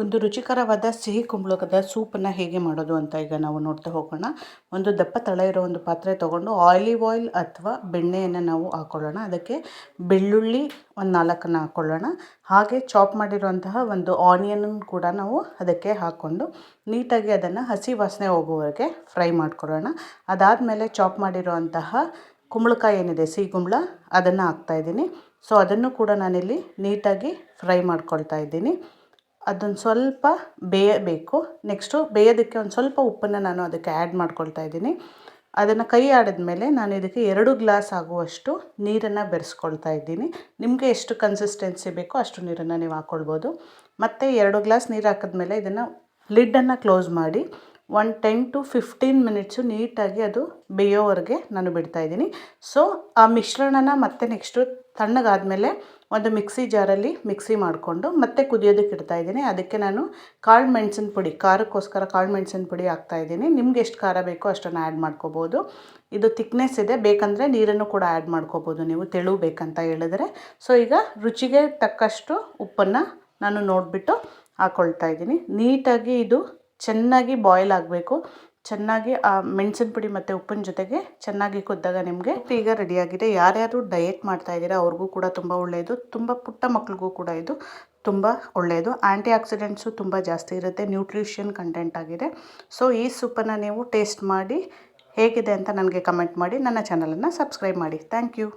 ಒಂದು ರುಚಿಕರವಾದ ಸಿಹಿ ಕುಂಬಳಕದ ಸೂಪನ್ನು ಹೇಗೆ ಮಾಡೋದು ಅಂತ ಈಗ ನಾವು ನೋಡ್ತಾ ಹೋಗೋಣ. ಒಂದು ದಪ್ಪ ತಳ ಇರೋ ಒಂದು ಪಾತ್ರೆ ತೊಗೊಂಡು ಆಲಿವ್ ಆಯಿಲ್ ಅಥವಾ ಬೆಣ್ಣೆಯನ್ನು ನಾವು ಹಾಕ್ಕೊಳ್ಳೋಣ. ಅದಕ್ಕೆ ಬೆಳ್ಳುಳ್ಳಿ ಒಂದು 4 ಹಾಕ್ಕೊಳ್ಳೋಣ. ಹಾಗೆ ಚಾಪ್ ಮಾಡಿರುವಂತಹ ಒಂದು ಆನಿಯನ್ ಕೂಡ ನಾವು ಅದಕ್ಕೆ ಹಾಕ್ಕೊಂಡು ನೀಟಾಗಿ ಅದನ್ನು ಹಸಿ ವಾಸನೆ ಹೋಗುವವರೆಗೆ ಫ್ರೈ ಮಾಡ್ಕೊಳ್ಳೋಣ. ಅದಾದಮೇಲೆ ಚಾಪ್ ಮಾಡಿರುವಂತಹ ಕುಂಬಳಕಾಯಿ ಏನಿದೆ, ಸಿಹಿ ಕುಂಬಳ, ಅದನ್ನು ಹಾಕ್ತಾಯಿದ್ದೀನಿ. ಸೊ ಅದನ್ನು ಕೂಡ ನಾನಿಲ್ಲಿ ನೀಟಾಗಿ ಫ್ರೈ ಮಾಡ್ಕೊಳ್ತಾ ಇದ್ದೀನಿ. ಅದೊಂದು ಸ್ವಲ್ಪ ಬೇಯಬೇಕು. ನೆಕ್ಸ್ಟು ಬೇಯೋದಕ್ಕೆ ಒಂದು ಸ್ವಲ್ಪ ಉಪ್ಪನ್ನು ನಾನು ಅದಕ್ಕೆ ಆ್ಯಡ್ ಮಾಡ್ಕೊಳ್ತಾ ಇದ್ದೀನಿ. ಅದನ್ನು ಕೈ ಆಡಿದ್ಮೇಲೆ ನಾನು ಇದಕ್ಕೆ 2 ಗ್ಲಾಸ್ ಆಗುವಷ್ಟು ನೀರನ್ನು ಬೆರೆಸ್ಕೊಳ್ತಾ ಇದ್ದೀನಿ. ನಿಮಗೆ ಎಷ್ಟು ಕನ್ಸಿಸ್ಟೆನ್ಸಿ ಬೇಕೋ ಅಷ್ಟು ನೀರನ್ನು ನೀವು ಹಾಕ್ಕೊಳ್ಬೋದು. ಮತ್ತು 2 ಗ್ಲಾಸ್ ನೀರು ಹಾಕಿದ್ಮೇಲೆ ಇದನ್ನು ಲಿಡ್ಡನ್ನು ಕ್ಲೋಸ್ ಮಾಡಿ 10 to 15 ಮಿನಿಟ್ಸು ನೀಟಾಗಿ ಅದು ಬೇಯೋವರೆಗೆ ನಾನು ಬಿಡ್ತಾಯಿದ್ದೀನಿ. ಸೊ ಆ ಮಿಶ್ರಣನ ಮತ್ತೆ ನೆಕ್ಸ್ಟು ತಣ್ಣಗಾದಮೇಲೆ ಒಂದು ಮಿಕ್ಸಿ ಜಾರಲ್ಲಿ ಮಿಕ್ಸಿ ಮಾಡಿಕೊಂಡು ಮತ್ತೆ ಕುದಿಯೋದಕ್ಕೆ ಇಡ್ತಾಯಿದ್ದೀನಿ. ಅದಕ್ಕೆ ನಾನು ಕಾಳು ಮೆಣಸಿನ ಪುಡಿ, ಖಾರಕ್ಕೋಸ್ಕರ ಕಾಳು ಮೆಣಸಿನ ಪುಡಿ ಹಾಕ್ತಾಯಿದ್ದೀನಿ. ನಿಮ್ಗೆ ಎಷ್ಟು ಖಾರ ಬೇಕೋ ಅಷ್ಟನ್ನು ಆ್ಯಡ್ ಮಾಡ್ಕೋಬೋದು. ಇದು ತಿಕ್ನೆಸ್ ಇದೆ, ಬೇಕಂದರೆ ನೀರನ್ನು ಕೂಡ ಆ್ಯಡ್ ಮಾಡ್ಕೋಬೋದು ನೀವು, ತೆಳು ಬೇಕಂತ ಹೇಳಿದ್ರೆ. ಸೊ ಈಗ ರುಚಿಗೆ ತಕ್ಕಷ್ಟು ಉಪ್ಪನ್ನು ನಾನು ನೋಡಿಬಿಟ್ಟು ಹಾಕ್ಕೊಳ್ತಾ ಇದ್ದೀನಿ. ನೀಟಾಗಿ ಇದು ಚೆನ್ನಾಗಿ ಬಾಯ್ಲ್ ಆಗಬೇಕು. ಚೆನ್ನಾಗಿ ಆ ಮೆಣಸಿನ ಪುಡಿ ಮತ್ತು ಉಪ್ಪಿನ ಜೊತೆಗೆ ಚೆನ್ನಾಗಿ ಕುದ್ದಾಗ ನಿಮಗೆ ಈಗ ರೆಡಿಯಾಗಿದೆ. ಯಾರ್ಯಾರು ಡಯೆಟ್ ಮಾಡ್ತಾ ಇದ್ದೀರಾ ಅವ್ರಿಗೂ ಕೂಡ ತುಂಬ ಒಳ್ಳೆಯದು. ತುಂಬ ಪುಟ್ಟ ಮಕ್ಳಿಗೂ ಕೂಡ ಇದು ತುಂಬ ಒಳ್ಳೆಯದು. ಆ್ಯಂಟಿ ಆಕ್ಸಿಡೆಂಟ್ಸು ತುಂಬ ಜಾಸ್ತಿ ಇರುತ್ತೆ, ನ್ಯೂಟ್ರಿಷನ್ ಕಂಟೆಂಟ್ ಆಗಿದೆ. ಸೊ ಈ ಸೂಪನ್ನು ನೀವು ಟೇಸ್ಟ್ ಮಾಡಿ ಹೇಗಿದೆ ಅಂತ ನನಗೆ ಕಮೆಂಟ್ ಮಾಡಿ. ನನ್ನ ಚಾನಲನ್ನು ಸಬ್ಸ್ಕ್ರೈಬ್ ಮಾಡಿ. Thank you.